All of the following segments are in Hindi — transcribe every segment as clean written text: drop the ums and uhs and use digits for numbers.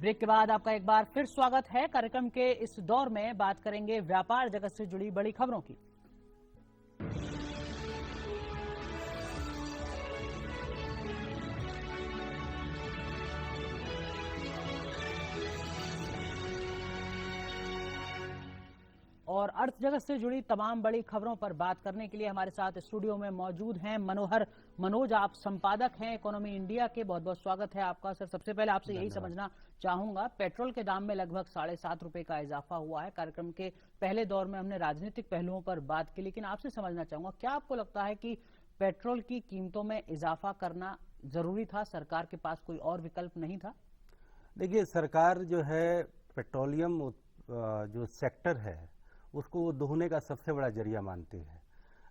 ब्रेक के बाद आपका एक बार फिर स्वागत है। कार्यक्रम के इस दौर में बात करेंगे व्यापार जगत से जुड़ी बड़ी खबरों की। और अर्थ जगत से जुड़ी तमाम बड़ी खबरों पर बात करने के लिए हमारे साथ स्टूडियो में मौजूद हैं मनोज। आप संपादक हैं इकोनॉमी इंडिया के। बहुत बहुत स्वागत है आपका सर। सबसे पहले आपसे यही समझना चाहूंगा, पेट्रोल के दाम में लगभग 7.5 रुपए का इजाफा हुआ है। कार्यक्रम के पहले दौर में हमने राजनीतिक पहलुओं पर बात की, लेकिन आपसे समझना चाहूंगा, क्या आपको लगता है कि पेट्रोल की कीमतों में इजाफा करना जरूरी था? सरकार के पास कोई और विकल्प नहीं था? देखिए, सरकार जो है पेट्रोलियम जो सेक्टर है उसको वो दोहने का सबसे बड़ा जरिया मानती है।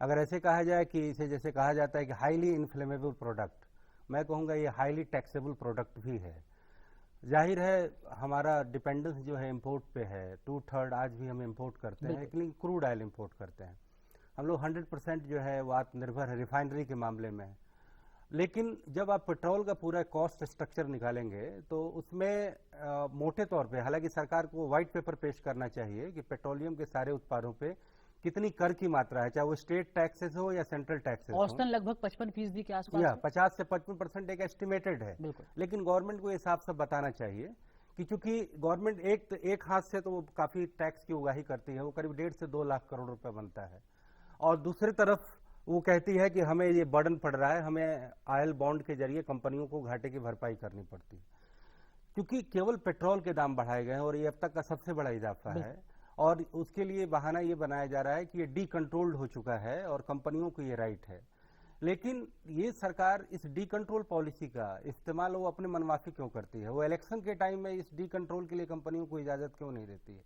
अगर ऐसे कहा जाए कि इसे जैसे कहा जाता है कि हाईली इन्फ्लेमेबल प्रोडक्ट, मैं कहूँगा ये हाईली टैक्सेबल प्रोडक्ट भी है। जाहिर है हमारा डिपेंडेंस जो है इंपोर्ट पे है, 2/3 आज भी हम इंपोर्ट करते हैं, लेकिन क्रूड ऑयल इंपोर्ट करते हैं। हम लोग 100% जो है वो आत्मनिर्भर है रिफाइनरी के मामले में। लेकिन जब आप पेट्रोल का पूरा कॉस्ट स्ट्रक्चर निकालेंगे तो उसमें मोटे तौर पे, हालांकि सरकार को व्हाइट पेपर पेश करना चाहिए कि पेट्रोलियम के सारे उत्पादों पे कितनी कर की मात्रा है, चाहे वो स्टेट टैक्सेस हो या सेंट्रल टैक्सेस हो। औसतन लगभग 55% के आसपास, या 50 से 55% एक एस्टिमेटेड है। लेकिन गवर्नमेंट को ये साफ साफ बताना चाहिए कि चूंकि गवर्नमेंट एक हाथ से तो वो काफी टैक्स की उगाही करती है, वो करीब 1.5 से 2 लाख करोड़ रुपए बनता है, और दूसरी तरफ वो कहती है कि हमें ये बर्डन पड़ रहा है, हमें ऑयल बॉन्ड के जरिए कंपनियों को घाटे की भरपाई करनी पड़ती है। क्योंकि केवल पेट्रोल के दाम बढ़ाए गए हैं और ये अब तक का सबसे बड़ा इजाफा है, और उसके लिए बहाना ये बनाया जा रहा है कि ये डी कंट्रोल्ड हो चुका है और कंपनियों को ये राइट है। लेकिन ये सरकार इस डी कंट्रोल पॉलिसी का इस्तेमाल वो अपने मनमाफी क्यों करती है? वो इलेक्शन के टाइम में इस डी कंट्रोल के लिए कंपनियों को इजाजत क्यों नहीं देती है?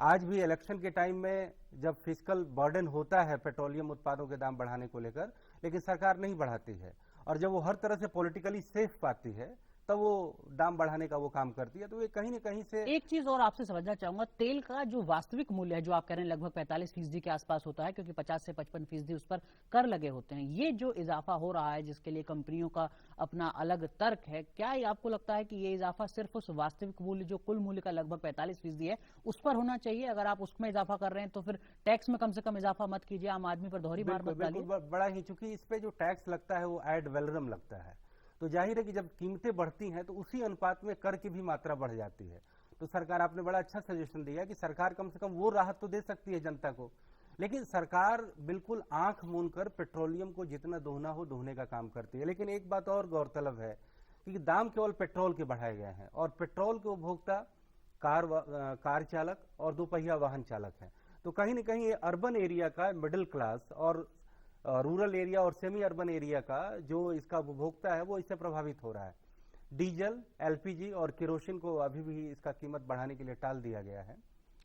आज भी इलेक्शन के टाइम में जब फिस्कल बर्डन होता है पेट्रोलियम उत्पादों के दाम बढ़ाने को लेकर, लेकिन सरकार नहीं बढ़ाती है, और जब वो हर तरह से पॉलिटिकली सेफ पाती है तब वो दाम बढ़ाने का वो काम करती है। तो ये कहीं ना कहीं से एक चीज और आपसे समझना चाहूंगा, तेल का जो वास्तविक मूल्य है, जो आप कह रहे हैं लगभग 45% के आसपास होता है, क्योंकि 50 से 55% उस पर कर लगे होते हैं। ये जो इजाफा हो रहा है जिसके लिए कंपनियों का अपना अलग तर्क है, क्या आपको लगता है कि ये इजाफा सिर्फ उस वास्तविक मूल्य जो कुल मूल्य का लगभग 45% है उस पर होना चाहिए? अगर आप उसमें इजाफा कर रहे हैं तो फिर टैक्स में कम से कम इजाफा मत कीजिए, आम आदमी पर दोहरी मार मत डालिए। बड़ा ही, चूंकि इस पे जो टैक्स लगता है वो एड वैलोरम लगता है, तो जाहिर है कि जब कीमतें बढ़ती हैं तो उसी अनुपात में कर की भी मात्रा बढ़ जाती है। तो सरकार, आपने बड़ा अच्छा सजेशन दिया कि सरकार कम से कम वो राहत तो दे सकती है जनता को, लेकिन सरकार बिल्कुल आंख मूंद कर पेट्रोलियम को जितना दोहना हो दोहने का काम करती है। लेकिन एक बात और गौरतलब है कि दाम केवल पेट्रोल के बढ़ाए गए हैं, और पेट्रोल के उपभोक्ता कार चालक और दोपहिया वाहन चालक हैं। तो कहीं ना कहीं ये अर्बन एरिया का मिडिल क्लास और रूरल एरिया और सेमी अर्बन एरिया का जो इसका उपभोक्ता है वो इससे प्रभावित हो रहा है। डीजल, एलपीजी और केरोसिन को अभी भी इसका कीमत बढ़ाने के लिए टाल दिया गया है।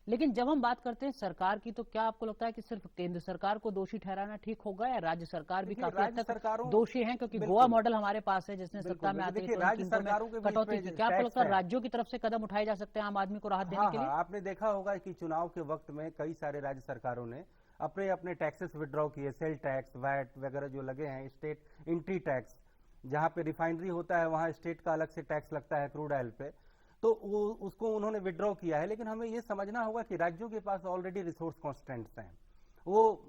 लेकिन जब हम बात करते हैं सरकार की, तो क्या आपको लगता है कि सिर्फ केंद्र सरकार को दोषी ठहराना ठीक होगा, या राज्य सरकार भी काफी हद तक दोषी है? क्योंकि गोवा मॉडल हमारे पास है जिसने सत्ता में आते ही राज्य सरकारों की कटौती की। क्या आपको लगता है राज्यों की तरफ से कदम उठाए जा सकते हैं आम आदमी को राहत देने के लिए? आपने देखा होगा कि चुनाव के वक्त में कई सारे राज्य सरकारों ने अपने अपने टैक्सेस विड्रॉ किए, सेल टैक्स, वैट वगैरह जो लगे हैं, स्टेट एंट्री टैक्स, जहां पे रिफाइनरी होता है वहां स्टेट का अलग से टैक्स लगता है क्रूड ऑयल पे, तो वो उसको उन्होंने विड्रॉ किया है। लेकिन हमें ये समझना होगा कि राज्यों के पास ऑलरेडी रिसोर्स कॉन्स्टेंट्स हैं, वो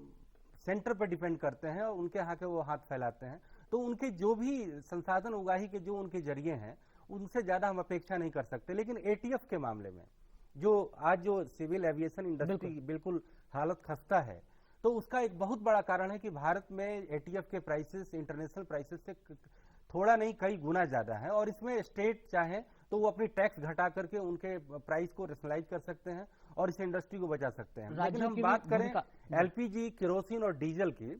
सेंटर पर डिपेंड करते हैं और उनके यहाँ के वो हाथ फैलाते हैं। तो उनके जो भी संसाधन उगाही के जो उनके जरिए हैं उनसे ज्यादा हम अपेक्षा नहीं कर सकते। लेकिन एटीएफ के मामले में जो सिविल एविएशन इंडस्ट्री बिल्कुल हालत खस्ता है, तो उसका एक बहुत बड़ा कारण है कि भारत में एटीएफ के प्राइसेस इंटरनेशनल प्राइसेस से थोड़ा नहीं कई गुना ज्यादा है, और इसमें स्टेट चाहे तो वो अपनी टैक्स घटा करके उनके प्राइस को रेशनलाइज कर सकते हैं और इस इंडस्ट्री को बचा सकते हैं। लेकिन हम बात करें एलपीजी, केरोसिन और डीजल की,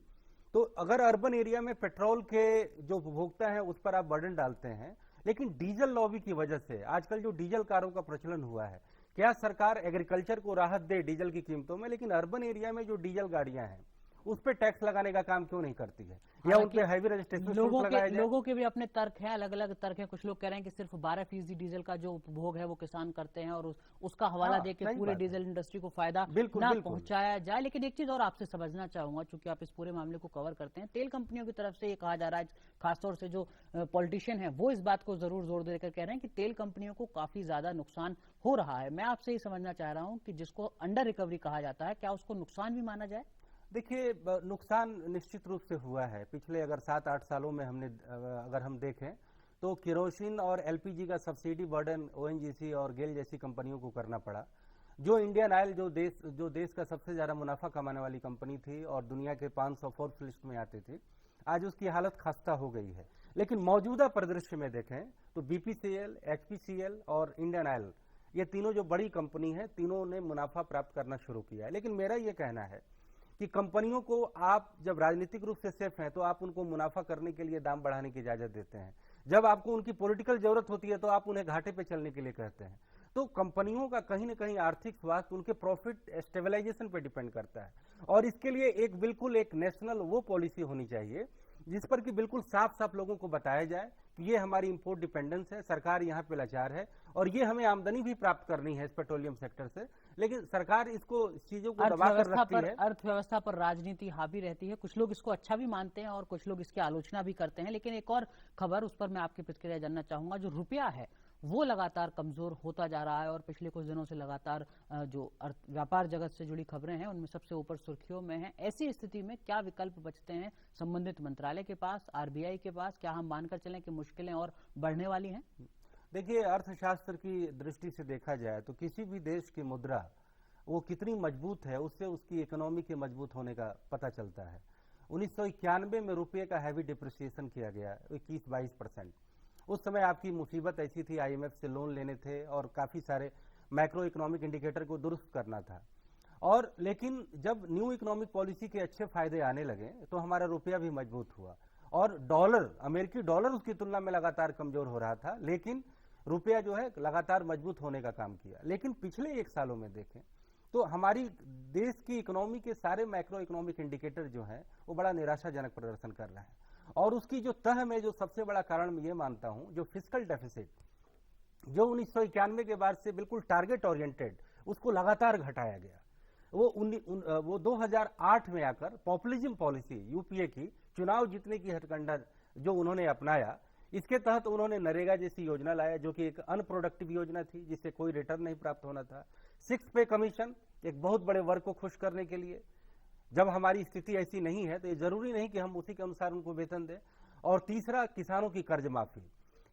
तो अगर अर्बन एरिया में पेट्रोल के जो उपभोक्ता है उस पर आप बर्डन डालते हैं, लेकिन डीजल लॉबी की वजह से आजकल जो डीजल कारों का प्रचलन हुआ है, क्या सरकार एग्रीकल्चर को राहत दे डीजल की कीमतों में? लेकिन अर्बन एरिया में जो डीजल गाड़ियां हैं उस पर टैक्स लगाने का काम क्यों नहीं करती है, या उन पे हैवी रजिस्ट्रेशन शुल्क लगाया जाए। लोगों के भी अपने तर्क हैं, अलग अलग तर्क हैं। कुछ लोग कह रहे हैं कि सिर्फ 12% डीजल का जो उपभोग है वो किसान करते हैं और उसका हवाला देके पूरे डीजल इंडस्ट्री को फायदा ना पहुंचाया जाए। लेकिन एक चीज और आपसे समझना चाहूंगा, चूंकि आप इस पूरे मामले को कवर करते हैं, तेल कंपनियों की तरफ से ये कहा जा रहा है, खासतौर से जो पॉलिटिशियन है वो इस बात को जरूर जोर देकर कह रहे हैं कि तेल कंपनियों को काफी ज्यादा नुकसान हो रहा है। मैं आपसे ये समझना चाह रहा हूं कि जिसको अंडर रिकवरी कहा जाता है, क्या उसको नुकसान भी माना जाए? देखिए, नुकसान निश्चित रूप से हुआ है। पिछले अगर 7-8 सालों में अगर हम देखें तो केरोसिन और एलपीजी का सब्सिडी बर्डन ओएनजीसी और गेल जैसी कंपनियों को करना पड़ा। जो इंडियन ऑयल जो देश का सबसे ज्यादा मुनाफा कमाने वाली कंपनी थी और दुनिया के 500 फोर्ब्स लिस्ट में आती थी, आज उसकी हालत खस्ता हो गई है। लेकिन मौजूदा परिदृश्य में देखें तो बीपीसीएल, एचपीसीएल और इंडियन ऑयल, ये तीनों जो बड़ी कंपनी है, तीनों ने मुनाफा प्राप्त करना शुरू किया है। लेकिन मेरा ये कहना है कि कंपनियों को आप जब राजनीतिक रूप से सेफ हैं तो आप उनको मुनाफा करने के लिए दाम बढ़ाने की इजाजत देते हैं। जब आपको उनकी पॉलिटिकल जरूरत होती है तो आप उन्हें घाटे पे चलने के लिए कहते हैं। तो कंपनियों का कहीं ना कहीं आर्थिक स्वास्थ्य उनके प्रॉफिट स्टेबलाइजेशन पे डिपेंड करता है, और इसके लिए एक नेशनल वो पॉलिसी होनी चाहिए जिस पर कि बिल्कुल साफ साफ लोगों को बताया जाए कि ये हमारी इंपोर्ट डिपेंडेंस है, सरकार यहाँ पे लाचार है और ये हमें आमदनी भी प्राप्त करनी है इस पेट्रोलियम सेक्टर से, लेकिन सरकार इसको चीजों को दबा कर रखती है। अर्थव्यवस्था पर राजनीति हावी रहती है। कुछ लोग इसको अच्छा भी मानते हैं और कुछ लोग इसकी आलोचना भी करते हैं। लेकिन एक और खबर, उस पर मैं आपकी प्रतिक्रिया जानना चाहूंगा। जो रुपया है वो लगातार कमजोर होता जा रहा है और पिछले कुछ दिनों से लगातार जो व्यापार जगत से जुड़ी खबरें हैं उनमें सबसे ऊपर सुर्खियों में है। ऐसी स्थिति में क्या विकल्प बचते हैं संबंधित मंत्रालय के पास, आरबीआई के पास? क्या हम मानकर चलें कि मुश्किलें और बढ़ने वाली हैं? देखिए, अर्थशास्त्र की दृष्टि से देखा जाए तो किसी भी देश की मुद्रा वो कितनी मजबूत है उससे उसकी इकोनॉमी के मजबूत होने का पता चलता है। 1991 में रुपये का हैवी डिप्रिसिएशन किया गया 21-22%। उस समय आपकी मुसीबत ऐसी थी, आईएमएफ से लोन लेने थे और काफी सारे मैक्रो इकोनॉमिक इंडिकेटर को दुरुस्त करना था। और लेकिन जब न्यू इकोनॉमिक पॉलिसी के अच्छे फायदे आने लगे तो हमारा रुपया भी मजबूत हुआ और डॉलर, अमेरिकी डॉलर उसकी तुलना में लगातार कमजोर हो रहा था, लेकिन रुपया जो है लगातार मजबूत होने का काम किया। लेकिन पिछले 1 सालों में देखें तो हमारी देश की इकोनॉमी के सारे मैक्रो इकोनॉमिक इंडिकेटर जो है वो बड़ा निराशाजनक प्रदर्शन कर रहे हैं। और उसकी जो तह में जो सबसे बड़ा कारण मैं ये मानता हूं, जो फिस्कल डेफिसिट जो 1991 के बाद से बिल्कुल टारगेट ओरिएंटेड, उसको लगातार घटाया गया। वो 2008 में आकर पॉपुलिज्म पॉलिसी यूपीए की, चुनाव जीतने की हथकंडा जो उन्होंने अपनाया, इसके तहत उन्होंने नरेगा जैसी योजना लाया जो कि एक अनप्रोडक्टिव योजना थी जिससे कोई रिटर्न नहीं प्राप्त होना था। 6 पे कमीशन, एक बहुत बड़े वर्ग को खुश करने के लिए। जब हमारी स्थिति ऐसी नहीं है तो ये जरूरी नहीं कि हम उसी के अनुसार उनको वेतन दें। और तीसरा, किसानों की कर्ज माफी।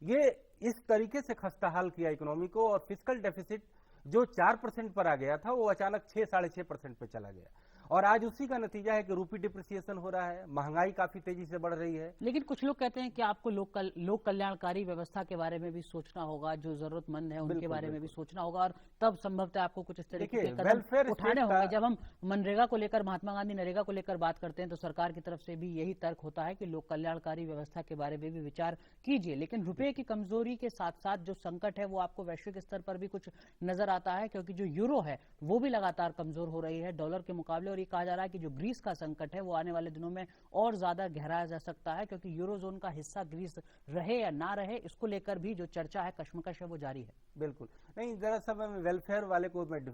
ये इस तरीके से खस्ताहाल किया इकोनॉमी को, और फिस्कल डेफिसिट जो 4% पर आ गया था वो अचानक 6-6.5% पे चला गया। और आज उसी का नतीजा है कि रूपी डिप्रिसिएशन हो रहा है, महंगाई काफी तेजी से बढ़ रही है। लेकिन कुछ लोग कहते हैं कि आपको लोक कल्याणकारी व्यवस्था के बारे में भी सोचना होगा, जो जरूरतमंद है उनके बारे में भी सोचना होगा, और तब संभवतः आपको कुछ इस तरीके के कदम उठाने होंगे। जब हम मनरेगा को लेकर, महात्मा गांधी नरेगा को लेकर बात करते हैं तो सरकार की तरफ से भी यही तर्क होता है कि लोक कल्याणकारी व्यवस्था के बारे में भी विचार कीजिए। लेकिन रुपये की कमजोरी के साथ साथ जो संकट है वो आपको वैश्विक स्तर पर भी कुछ नजर आता है, क्योंकि जो यूरो है वो भी लगातार कमजोर हो रही है डॉलर के मुकाबले। और ये कहा जा रहा है कि जो ग्रीस का संकट है वो आने वाले दिनों में और ज्यादा गहराया जा सकता है, क्योंकि यूरोजोन का हिस्सा ग्रीस रहे या ना रहे, इसको लेकर भी जो चर्चा है, कश्मकश है, वो जारी है। बिल्कुल नहीं, जरा सा मैं वेलफेयर वाले को मैं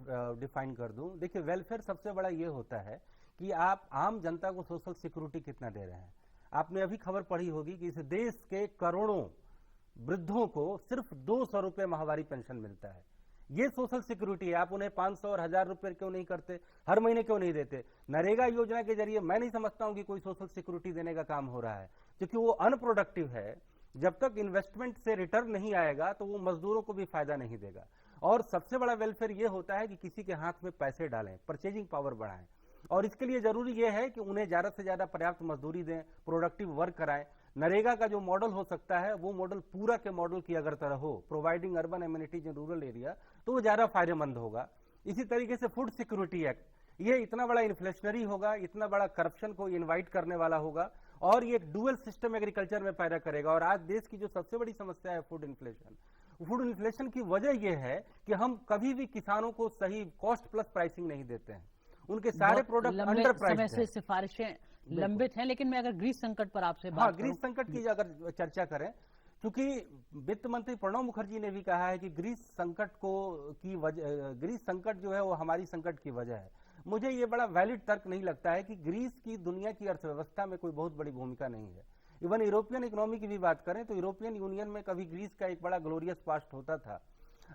डिफाइन कर दूं। देखिए, वेलफेयर सबसे बड़ा ये होता है कि आप आम जनता को सोशल सिक्योरिटी कितना दे रहे हैं। आपने अभी खबर पढ़ी होगी कि इस देश के करोड़ों वृद्धों को सिर्फ 200 रुपए माहवारी पेंशन मिलता है। ये सोशल सिक्योरिटी है। आप उन्हें 500 और 1000 रुपए क्यों नहीं करते, हर महीने क्यों नहीं देते? नरेगा योजना के जरिए मैं नहीं समझता हूं कि कोई सोशल सिक्योरिटी देने का काम हो रहा है, क्योंकि वो अनप्रोडक्टिव है। जब तक इन्वेस्टमेंट से रिटर्न नहीं आएगा तो वो मजदूरों को भी फायदा नहीं देगा। और सबसे बड़ा वेलफेयर ये होता है कि किसी के हाथ में पैसे डालें, परचेजिंग पावर बढ़ाएं, और इसके लिए जरूरी यह है कि उन्हें ज्यादा से ज्यादा पर्याप्त मजदूरी दें, प्रोडक्टिव वर्क कराएं। नरेगा का जो मॉडल हो सकता है वो मॉडल पूरा के मॉडल की अगर तरह हो, providing urban amenities in rural area, तो वो ज्यादा फायदेमंद होगा। इसी तरीके से फूड सिक्योरिटी एक्ट, ये इतना बड़ा इन्फ्लेशनरी होगा, इतना बड़ा करप्शन को इनवाइट करने वाला होगा, और ये एक डुअल सिस्टम एग्रीकल्चर में पैदा करेगा। और आज देश की जो सबसे बड़ी समस्या है फूड इन्फ्लेशन की वजह यह है कि हम कभी भी किसानों को सही कॉस्ट प्लस प्राइसिंग नहीं देते हैं। उनके सारे बहुत प्रोडक्ट लंबे अंडर समय प्राइस्ड से सिफारिशें लंबित हैं। लेकिन मैं अगर ग्रीस संकट पर आपसे हाँ, बात ग्रीस करूं, संकट की अगर चर्चा करें, क्योंकि वित्त मंत्री प्रणब मुखर्जी ने भी कहा है कि ग्रीस संकट की वजह, ग्रीस संकट जो है वो हमारी संकट की वजह है। मुझे ये बड़ा वैलिड तर्क नहीं लगता है कि ग्रीस की दुनिया की अर्थव्यवस्था में कोई बहुत बड़ी भूमिका नहीं है। इवन यूरोपियन इकोनॉमी की भी बात करें तो यूरोपियन यूनियन में कभी ग्रीस का एक बड़ा ग्लोरियस पास्ट होता था।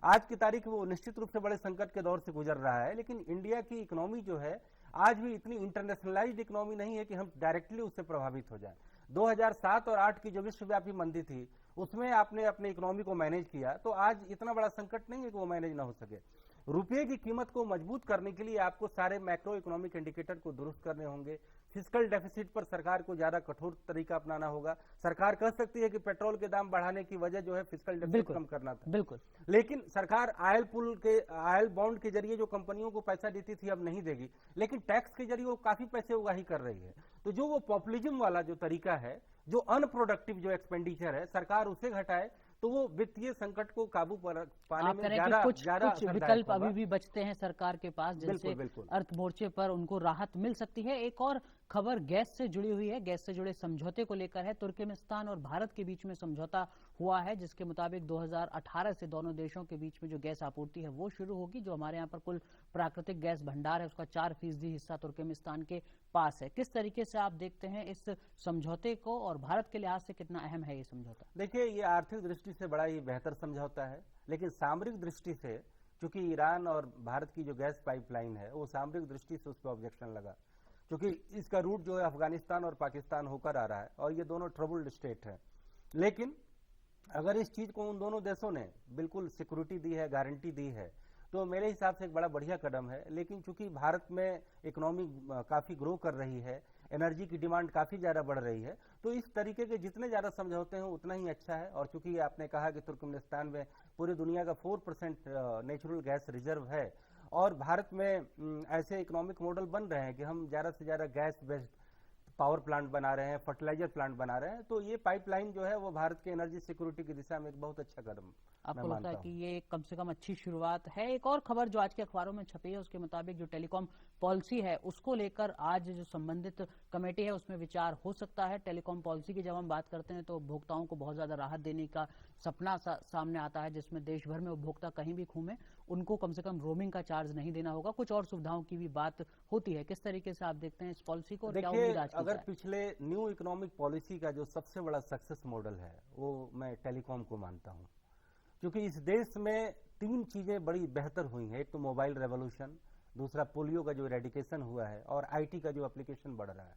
आज की तारीख वो निश्चित रूप से बड़े संकट के दौर से गुजर रहा है, लेकिन इंडिया की इकोनॉमी जो है आज भी इतनी इंटरनेशनलाइज्ड इकोनॉमी नहीं है कि हम डायरेक्टली उससे प्रभावित हो जाएं। 2007 और 8 की जो विश्वव्यापी मंदी थी उसमें आपने अपने इकोनॉमी को मैनेज किया, तो आज इतना बड़ा संकट नहीं है कि वो मैनेज ना हो सके। रुपये की कीमत को मजबूत करने के लिए आपको सारे मैक्रो इकोनॉमिक इंडिकेटर को दुरुस्त करने होंगे। फिस्कल डेफिसिट पर सरकार को ज्यादा कठोर तरीका अपनाना होगा। सरकार कह सकती है कि पेट्रोल के दाम बढ़ाने की वजह जो है फिस्कल डेफिसिट कम करना था, बिल्कुल, लेकिन सरकार आयल बॉन्ड के जरिए जो कंपनियों को पैसा देती थी अब नहीं देगी, लेकिन टैक्स के जरिए वो काफी पैसे उगाही कर रही है। तो जो वो पॉपुलिज्म वाला जो तरीका है, जो अनप्रोडक्टिव जो एक्सपेंडिचर है, सरकार उसे घटाए तो वो वित्तीय संकट को काबू पाने आप में कह रहे हैं ज्यादा कि कुछ असरदायक विकल्प होगा। अभी भी बचते हैं सरकार के पास, जिनसे बिल्कुल। अर्थ मोर्चे पर उनको राहत मिल सकती है। एक और खबर गैस से जुड़ी हुई है, गैस से जुड़े समझौते को लेकर है। तुर्कमेनिस्तान और भारत के बीच में समझौता हुआ है, जिसके मुताबिक 2018 से दोनों देशों के बीच में जो गैस आपूर्ति है वो शुरू होगी। जो हमारे यहाँ पर कुल प्राकृतिक गैस भंडार है उसका 4% हिस्सा तुर्कमेनिस्तान के पास है। किस तरीके से आप देखते हैं इस समझौते को, और भारत के लिहाज से कितना अहम है ये समझौता? देखिए, ये आर्थिक दृष्टि से बड़ा ही बेहतर समझौता है, लेकिन सामरिक दृष्टि से, क्योंकि ईरान और भारत की जो गैस पाइपलाइन है वो सामरिक दृष्टि से उस पर ऑब्जेक्शन लगा, क्योंकि इसका रूट जो है अफगानिस्तान और पाकिस्तान होकर आ रहा है और ये दोनों ट्रबल्ड स्टेट है। लेकिन अगर इस चीज को उन दोनों देशों ने बिल्कुल सिक्योरिटी दी है, गारंटी दी है, तो मेरे हिसाब से एक बड़ा बढ़िया कदम है। लेकिन चूंकि भारत में इकोनॉमी काफी ग्रो कर रही है, एनर्जी की डिमांड काफी ज्यादा बढ़ रही है, तो इस तरीके के जितने ज्यादा समझौते हैं उतना ही अच्छा है। और चूंकि आपने कहा कि तुर्कमेनिस्तान में पूरी दुनिया का 4% नेचुरल गैस रिजर्व है और भारत में ऐसे इकोनॉमिक मॉडल बन रहे हैं कि हम ज्यादा से ज्यादा गैस बेस्ड पावर प्लांट बना रहे हैं, फर्टिलाइजर प्लांट बना रहे हैं, तो ये पाइपलाइन जो है वो भारत के एनर्जी सिक्योरिटी की दिशा में एक बहुत अच्छा कदम आपको लगता है कि ये कम से कम अच्छी शुरुआत है? एक और खबर जो आज के अखबारों में छपी है उसके मुताबिक जो टेलीकॉम पॉलिसी है उसको लेकर आज जो संबंधित कमेटी है उसमें विचार हो सकता है। टेलीकॉम पॉलिसी की जब हम बात करते हैं तो उपभोक्ताओं को बहुत ज्यादा राहत देने का सपना सामने आता है, जिसमें देश भर में उपभोक्ता कहीं भी घूमे उनको कम से कम रोमिंग का चार्ज नहीं देना होगा। कुछ और सुविधाओं की भी बात होती है। किस तरीके से आप देखते हैं इस पॉलिसी को और क्या उम्मीद आज की अगर जाए? पिछले न्यू इकोनॉमिक पॉलिसी का जो सबसे बड़ा सक्सेस मॉडल है वो मैं टेलीकॉम को मानता हूं, क्योंकि इस देश में 3 चीजें बड़ी बेहतर हुई हैं। एक तो मोबाइल रेवोल्यूशन, दूसरा पोलियो का जो इरेडिकेशन हुआ है और आईटी का जो एप्लीकेशन बढ़ रहा है।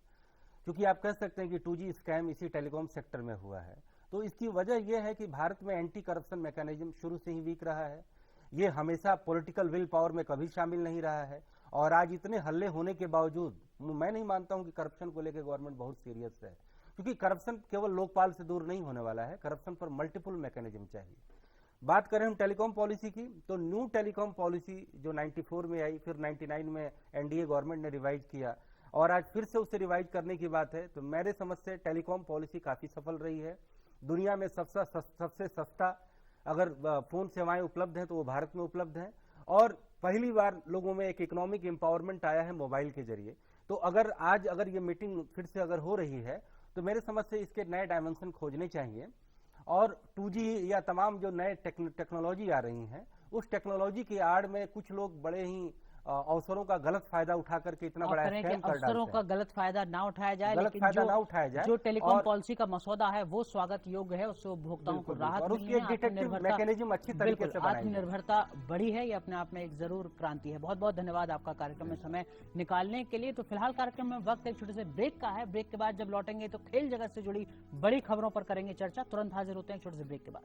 क्योंकि आप कह सकते हैं कि 2G स्कैम इसी टेलीकॉम सेक्टर में हुआ है, तो इसकी वजह यह है कि भारत में एंटी करप्शन मैकेनिज्म शुरू से ही वीक रहा है। ये हमेशा पॉलिटिकल विल पावर में कभी शामिल नहीं रहा है और आज इतने हल्ले होने के बावजूद मैं नहीं मानता हूं कि करप्शन को लेकर गवर्नमेंट बहुत सीरियस है, क्योंकि करप्शन केवल लोकपाल से दूर नहीं होने वाला है। करप्शन पर मल्टीपल मैकेनिज्म चाहिए। बात करें हम टेलीकॉम पॉलिसी की, तो न्यू टेलीकॉम पॉलिसी जो 94 में आई, फिर 99 में एनडीए गवर्नमेंट ने रिवाइज किया और आज फिर से उसे रिवाइज करने की बात है, तो मेरे समझ से टेलीकॉम पॉलिसी काफी सफल रही है। दुनिया में सबसे सस्ता अगर फोन सेवाएं उपलब्ध हैं तो वो भारत में उपलब्ध हैं और पहली बार लोगों में एक इकोनॉमिक एम्पावरमेंट आया है मोबाइल के जरिए। तो अगर ये मीटिंग फिर से अगर हो रही है तो मेरे समझ से इसके नए डायमेंशन खोजने चाहिए और 2G या तमाम जो नए टेक्नोलॉजी आ रही हैं उस टेक्नोलॉजी की आड़ में कुछ लोग बड़े ही अवसरों का गलत फायदा उठा करके इतना बड़ा स्कैम कर डालते हैं। अवसरों का गलत फायदा ना उठाया जाए, लेकिन जो टेलीकॉम पॉलिसी का मसौदा है वो स्वागत योग्य है, उससे उपभोक्ताओं को राहत मिलनी है। मैकेनिज्म अच्छी तरीके से आत्मनिर्भरता बढ़ी है, ये अपने आप में एक जरूर क्रांति है। बहुत बहुत धन्यवाद आपका कार्यक्रम में समय निकालने के लिए। तो फिलहाल कार्यक्रम में वक्त एक छोटे से ब्रेक का है। ब्रेक के बाद जब लौटेंगे तो खेल जगत से जुड़ी बड़ी खबरों पर करेंगे चर्चा। तुरंत हाजिर होते हैं छोटे से ब्रेक के बाद।